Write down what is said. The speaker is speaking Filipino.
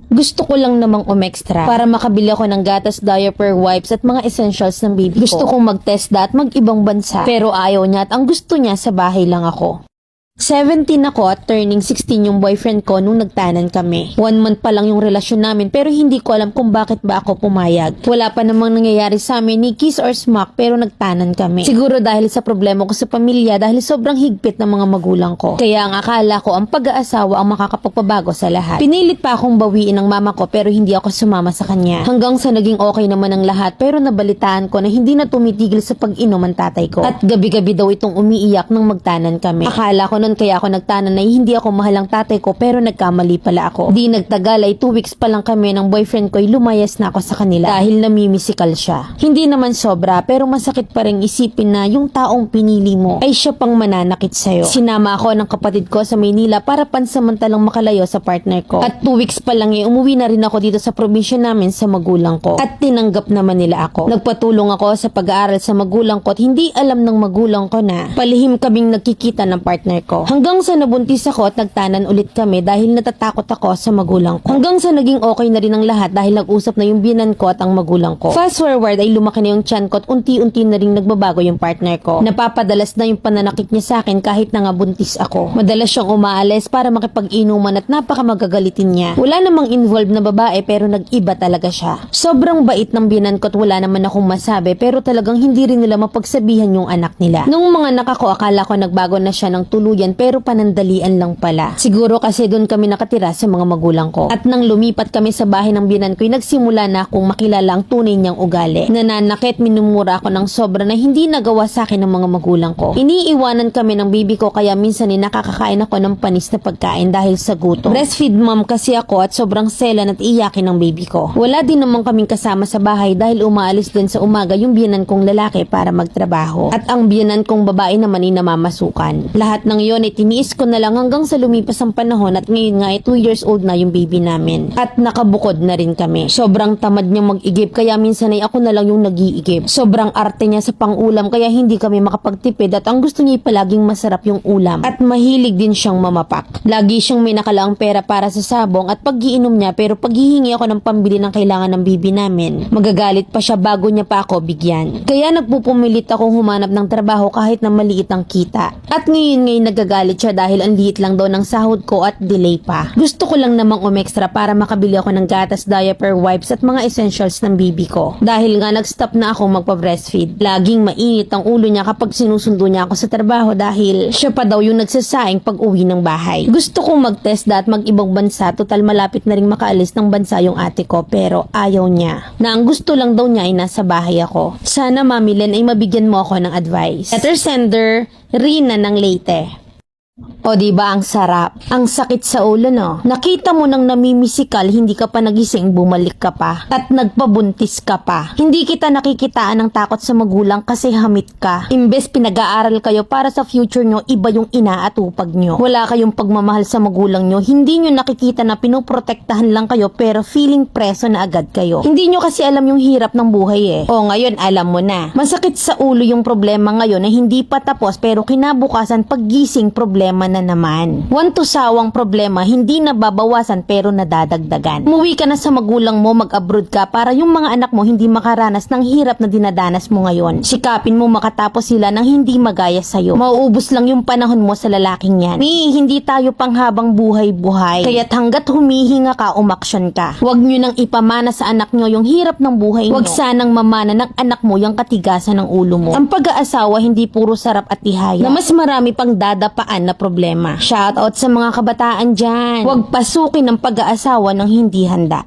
Gusto ko lang namang umextra para makabili ako ng gatas, diaper, wipes at mga essentials ng baby ko. Gusto kong mag-TESDA at mag-ibang bansa. Pero ayaw niya at ang gusto niya sa bahay lang ako. 17 ako at turning 16 yung boyfriend ko nung nagtanan kami. 1 month pa lang yung relasyon namin pero hindi ko alam kung bakit ba ako pumayag. Wala pa namang nangyayari sa amin ni kiss or smack pero nagtanan kami. Siguro dahil sa problema ko sa pamilya dahil sobrang higpit ng mga magulang ko. Kaya ang akala ko ang pag-aasawa ang makakapagpabago sa lahat. Pinilit pa akong bawiin ng mama ko pero hindi ako sumama sa kanya. Hanggang sa naging okay naman ang lahat pero nabalitaan ko na hindi na tumitigil sa pag-inom ang tatay ko. At gabi-gabi daw itong umiiyak nang magtanan kami. Akala ko kaya ako nagtanan na hindi ako mahal ang tatay ko pero nagkamali pala ako. Di nagtagal ay 2 weeks pa lang kami ng boyfriend ko ay lumayas na ako sa kanila dahil namimisikal siya. Hindi naman sobra pero masakit pa rin isipin na yung taong pinili mo ay siya pang mananakit sa'yo. Sinama ako ng kapatid ko sa Maynila para pansamantalang makalayo sa partner ko. At 2 weeks pa lang umuwi na rin ako dito sa probinsya namin sa magulang ko. At tinanggap naman nila ako. Nagpatulong ako sa pag-aaral sa magulang ko at hindi alam ng magulang ko na palihim kaming nagkikita ng partner ko. Hanggang sa nabuntis ako at nagtanan ulit kami dahil natatakot ako sa magulang ko. Hanggang sa naging okay na rin ang lahat dahil nag-usap na yung biyenan ko at ang magulang ko. Fast forward ay lumaki na yung tiyan ko at unti-unti na rin nagbabago yung partner ko. Napapadalas na yung pananakit niya sa akin kahit na nga buntis ako. Madalas siyang umaalis para makipag-inuman at napakamagagalitin niya. Wala namang involved na babae pero nag-iba talaga siya. Sobrang bait ng biyenan ko at wala naman akong masabi pero talagang hindi rin nila mapagsabihan yung anak nila. Nung mga anak ako akala ko nagbago na siya ng tuluyan pero panandalian lang pala. Siguro kasi doon kami nakatira sa mga magulang ko. At nang lumipat kami sa bahay ng biyenan ko, nagsimula na akong makilala ang tunay niyang ugali. Nananakit, minumura ako ng sobra na hindi nagawa sa akin ng mga magulang ko. Iniiwanan kami ng baby ko kaya minsan nakakakain ako ng panis na pagkain dahil sa gutom. Breastfeed mom kasi ako at sobrang selan at iyakin ng baby ko. Wala din naman kaming kasama sa bahay dahil umaalis din sa umaga yung biyenan kong lalaki para magtrabaho. At ang biyenan kong babae naman ay namamasukan. Lahat ng yon ay tiniis ko na lang hanggang sa lumipas ang panahon at ngayon nga ay 2 years old na yung baby namin. At nakabukod na rin kami. Sobrang tamad niyang mag-igib kaya minsan ay ako na lang yung nag-iigib. Sobrang arte niya sa pang-ulam kaya hindi kami makapagtipid at ang gusto niya ay palaging masarap yung ulam. At mahilig din siyang mamapak. Lagi siyang may nakalaang pera para sa sabong at pag-iinom niya pero pag hihingi ako ng pambili ng kailangan ng baby namin, magagalit pa siya bago niya pa ako bigyan. Kaya nagpupumilit akong humanap ng trabaho kahit na maliit ang kita. At ngayon nagagalit siya dahil ang liit lang daw ng sahod ko at delay pa. Gusto ko lang namang umextra para makabili ako ng gatas, diaper, wipes at mga essentials ng baby ko. Dahil nga nag-stop na ako magpa-breastfeed. Laging mainit ang ulo niya kapag sinusundo niya ako sa trabaho dahil siya pa daw yung nagsasaing pag uwi ng bahay. Gusto kong mag-TESDA at mag-ibang bansa, total malapit na rin makaalis ng bansa yung ate ko pero ayaw niya. Na ang gusto lang daw niya ay nasa bahay ako. Sana Mami Len ay mabigyan mo ako ng advice. Letter sender, Rina ng Leyte. O diba ang sarap? Ang sakit sa ulo no? Nakita mo nang namimisikal, hindi ka pa nagising, bumalik ka pa. At nagpabuntis ka pa. Hindi kita nakikitaan ng takot sa magulang kasi hamit ka. Imbes pinag-aaral kayo para sa future nyo, iba yung inaatupag nyo. Wala kayong pagmamahal sa magulang nyo. Hindi nyo nakikita na pinoprotektahan lang kayo pero feeling preso na agad kayo. Hindi nyo kasi alam yung hirap ng buhay O ngayon alam mo na. Masakit sa ulo yung problema ngayon na hindi pa tapos pero kinabukasan paggising problema na naman. Sawang problema, hindi nababawasan pero nadadagdagan. Umuwi ka na sa magulang mo, mag-abroad ka para yung mga anak mo hindi makaranas ng hirap na dinadanas mo ngayon. Sikapin mo makatapos sila ng hindi magaya sa'yo. Mauubos lang yung panahon mo sa lalaking yan. Hindi tayo panghabang buhay-buhay. Kaya't hanggat humihinga ka, umaksyon ka. Huwag nyo nang ipamana sa anak nyo yung hirap ng buhay nyo. Huwag sanang mamana ng anak mo yung katigasan ng ulo mo. Ang pag-aasawa hindi puro sarap at tihaya. Na mas marami pang dadapaan na problema. Shout out sa mga kabataan dyan. Huwag pasukin ang pag-aasawa ng hindi handa.